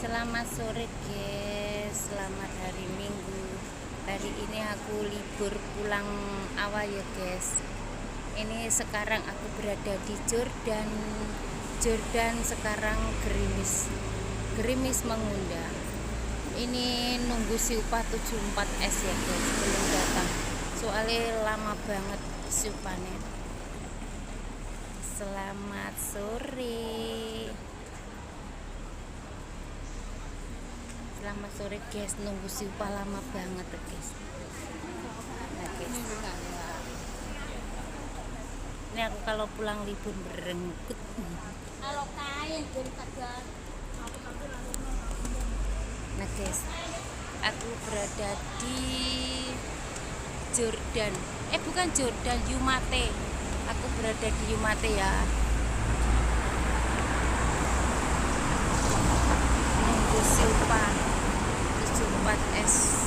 Selamat sore guys, selamat hari Minggu. Hari ini aku libur pulang awal ya guys. Ini sekarang aku berada di Jordan. Jordan sekarang gerimis mengundang. Ini nunggu si upah 74S ya guys, belum datang. Soalnya lama banget si upahnya. Selamat sore. Selamat sore guys, nunggu si upah lama banget guys. Nah guys, ini aku kalau pulang libur berenggut. Kalau kain Nah guys, aku berada di Jordan. Bukan Jordan, Yumate. Aku berada di Yumate ya. Nunggu si upah 74S.